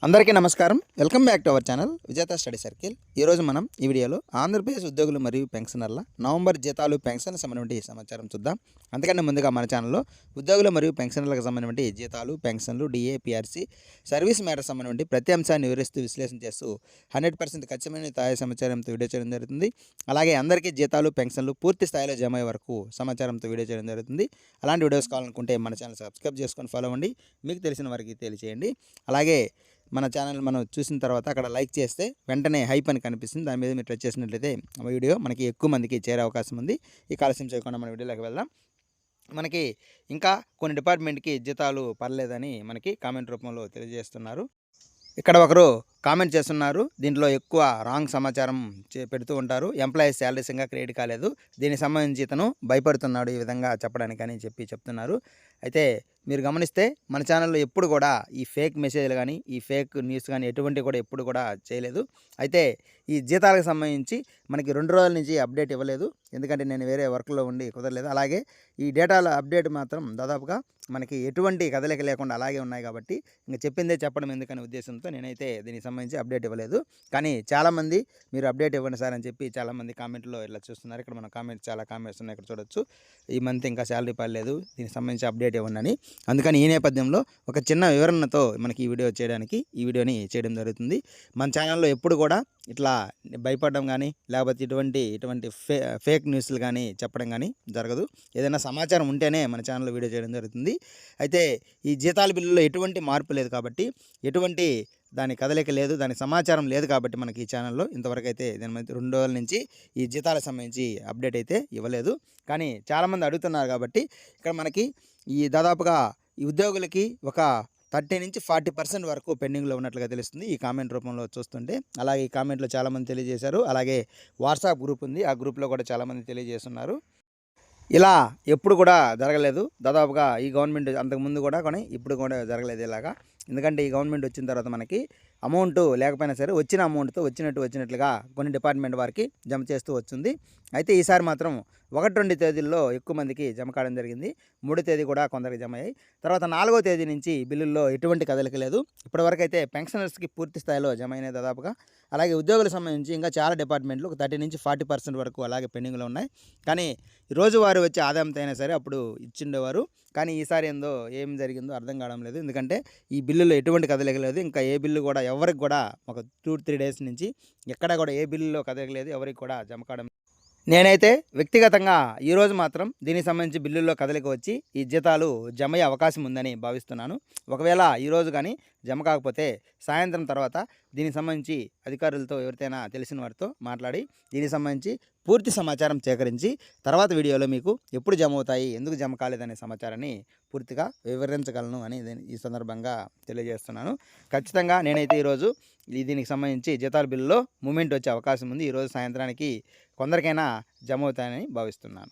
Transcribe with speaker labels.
Speaker 1: అందరికీ నమస్కారం. Welcome back to our channel విజేత స్టడీ సర్కిల్. ఈరోజు మనం ఈ వీడియోలో ఆంధ్రప్రదేశ్ ఉద్యోగులు మరియు పెన్షనర్ల నవంబర్ జీతాలు పెన్షన్ సంబంధించిన సమాచారం చూద్దాం. అంతకంటే ముందుగా మన ఛానల్లో ఉద్యోగులు మరియు పెన్షనర్లకు సంబంధించిన జీతాలు, పెన్షన్లు, డిఏ, పిఆర్సీ, సర్వీస్ మ్యాటర్ సంబంధించిన ప్రతి అంశాన్ని వివరిస్తూ విశ్లేషణ చేస్తూ 100% ఖచ్చితమైన తాజా సమాచారంతో వీడియో చేయడం జరుగుతుంది. అలాగే అందరికీ జీతాలు, పెన్షన్లు పూర్తి స్థాయిలో జమ అయ్యే వరకు సమాచారంతో వీడియో చేయడం జరుగుతుంది. అలాంటి వీడియోస్ కావాలనుకుంటే మన ఛానల్ సబ్స్క్రైబ్ చేసుకొని ఫాలో అవ్వండి. మీకు తెలిసిన వారికి తెలియజేయండి. అలాగే మన ఛానల్ మనం చూసిన తర్వాత అక్కడ లైక్ చేస్తే వెంటనే హైప్ అని కనిపిస్తుంది. దాని మీద మీరు టచ్ చేసినట్లయితే వీడియో మనకి ఎక్కువ మందికి చేరే అవకాశం ఉంది. ఈ ఆలస్యం చేయకుండా మన వీడియోలోకి వెళ్దాం. మనకి ఇంకా కొన్ని డిపార్ట్మెంట్కి జీతాలు పర్లేదని మనకి కామెంట్ రూపంలో తెలియజేస్తున్నారు. ఇక్కడ ఒకరు కామెంట్ చేస్తున్నారు. దీంట్లో ఎక్కువ రాంగ్ సమాచారం పెడుతూ ఉంటారు. ఎంప్లాయీస్ శాలరీస్ ఇంకా క్రియేట్ కాలేదు, దీనికి సంబంధించి ఇతను భయపడుతున్నాడు ఈ విధంగా చెప్పడానికి అని చెప్తున్నారు. అయితే మీరు గమనిస్తే మన ఛానల్లో ఎప్పుడు కూడా ఈ ఫేక్ మెసేజ్లు కానీ, ఈ ఫేక్ న్యూస్ కానీ ఎటువంటి కూడా ఎప్పుడు కూడా చేయలేదు. అయితే ఈ జీతాలకు సంబంధించి మనకి 2 రోజుల నుంచి అప్డేట్ ఇవ్వలేదు, ఎందుకంటే నేను వేరే వర్క్లో ఉండి కుదరలేదు. అలాగే ఈ డేటాల అప్డేట్ మాత్రం దాదాపుగా మనకి ఎటువంటి కదలిక లేకుండా అలాగే ఉన్నాయి. కాబట్టి ఇంకా చెప్పిందే చెప్పడం ఎందుకనే ఉద్దేశంతో నేనైతే దీనికి సంబంధించి అప్డేట్ ఇవ్వలేదు. కానీ చాలామంది మీరు అప్డేట్ ఇవ్వండి సార్ అని చెప్పి చాలామంది కామెంట్లో ఇలా చూస్తున్నారు. ఇక్కడ మన చాలా కామెంట్స్ ఉన్నాయి, ఇక్కడ చూడొచ్చు. ఈ మంత్ ఇంకా శాలరీ పడలేదు, దీనికి సంబంధించి అప్డేట్ ఇవ్వండి అని. అందుకని ఈ నేపథ్యంలో ఒక చిన్న వివరణతో మనకి ఈ వీడియో చేయడం జరుగుతుంది. మన ఛానల్లో ఎప్పుడు కూడా ఇట్లా భయపడడం కానీ, లేకపోతే ఇటువంటి ఫేక్ న్యూస్లు కానీ చెప్పడం కానీ జరగదు. ఏదైనా సమాచారం ఉంటేనే మన ఛానల్లో వీడియో చేయడం జరుగుతుంది. అయితే ఈ జీతాల బిల్లులో ఎటువంటి మార్పు లేదు కాబట్టి, ఎటువంటి దాని కదలిక లేదు, దాని సమాచారం లేదు కాబట్టి మనకి ఈ ఛానల్లో ఇంతవరకు అయితే దీని మీద 2 రోజుల నుంచి ఈ జీతాలకు సంబంధించి అప్డేట్ అయితే ఇవ్వలేదు. కానీ చాలామంది అడుగుతున్నారు కాబట్టి ఇక్కడ మనకి ఈ దాదాపుగా ఈ ఉద్యోగులకి ఒక 30 నుంచి 40% వరకు పెండింగ్లో ఉన్నట్లుగా తెలుస్తుంది ఈ కామెంట్ రూపంలో చూస్తుంటే. అలాగే ఈ కామెంట్లో చాలామంది తెలియజేశారు. అలాగే వాట్సాప్ గ్రూప్ ఉంది, ఆ గ్రూప్లో కూడా చాలామంది తెలియజేస్తున్నారు. ఇలా ఎప్పుడు కూడా జరగలేదు. దాదాపుగా ఈ గవర్నమెంట్ అంతకుముందు కూడా కానీ ఇప్పుడు కూడా జరగలేదు ఇలాగా. ఎందుకంటే ఈ గవర్నమెంట్ వచ్చిన తర్వాత మనకి అమౌంట్ లేకపోయినా సరే వచ్చిన అమౌంట్తో వచ్చినట్లుగా కొన్ని డిపార్ట్మెంట్ వారికి జమ చేస్తూ వచ్చింది. అయితే ఈసారి మాత్రం 1-2 తేదీల్లో ఎక్కువ మందికి జమ కావడం జరిగింది. 3వ తేదీ కూడా కొందరికి జమ అయ్యాయి. తర్వాత 4వ తేదీ నుంచి బిల్లుల్లో ఎటువంటి కదలిక లేదు. ఇప్పటివరకు అయితే పెన్షనర్స్కి పూర్తి స్థాయిలో జమ అయినాయి దాదాపుగా. అలాగే ఉద్యోగులకు సంబంధించి ఇంకా చాలా డిపార్ట్మెంట్లు ఒక 30 నుంచి 40% వరకు అలాగే పెండింగ్లో ఉన్నాయి. కానీ రోజువారీ వచ్చే ఆదాయంతో అయినా సరే అప్పుడు ఇచ్చిండేవారు. కానీ ఈసారి ఏందో ఏం జరిగిందో అర్థం కావడం లేదు. ఎందుకంటే ఈ బిల్లులో ఎటువంటి కదలిక లేదు. ఇంకా ఏ బిల్లు కూడా ఎవరికి కూడా ఒక 2-3 డేస్ నుంచి ఎక్కడా కూడా ఏ బిల్లులో కదలిక లేదు, ఎవరికి కూడా జమ కావడం. నేనైతే వ్యక్తిగతంగా ఈరోజు మాత్రం దీనికి సంబంధించి బిల్లుల్లో కదలిక వచ్చి ఈ జీతాలు జమ అయ్యే అవకాశం ఉందని భావిస్తున్నాను. ఒకవేళ ఈరోజు కానీ జమ కాకపోతే సాయంత్రం తర్వాత దీనికి సంబంధించి అధికారులతో ఎవరికైనా తెలిసిన వారితో మాట్లాడి దీనికి సంబంధించి పూర్తి సమాచారం సేకరించి తర్వాత వీడియోలో మీకు ఎప్పుడు జమ అవుతాయి, ఎందుకు జమ కాలేదనే సమాచారాన్ని పూర్తిగా వివరించగలను అని ఈ సందర్భంగా తెలియజేస్తున్నాను. ఖచ్చితంగా నేనైతే ఈరోజు దీనికి సంబంధించి జీతాల బిల్లులో మూమెంట్ వచ్చే అవకాశం ఉంది. ఈరోజు సాయంత్రానికి కొందరికైనా జమ అవుతాయని భావిస్తున్నాను.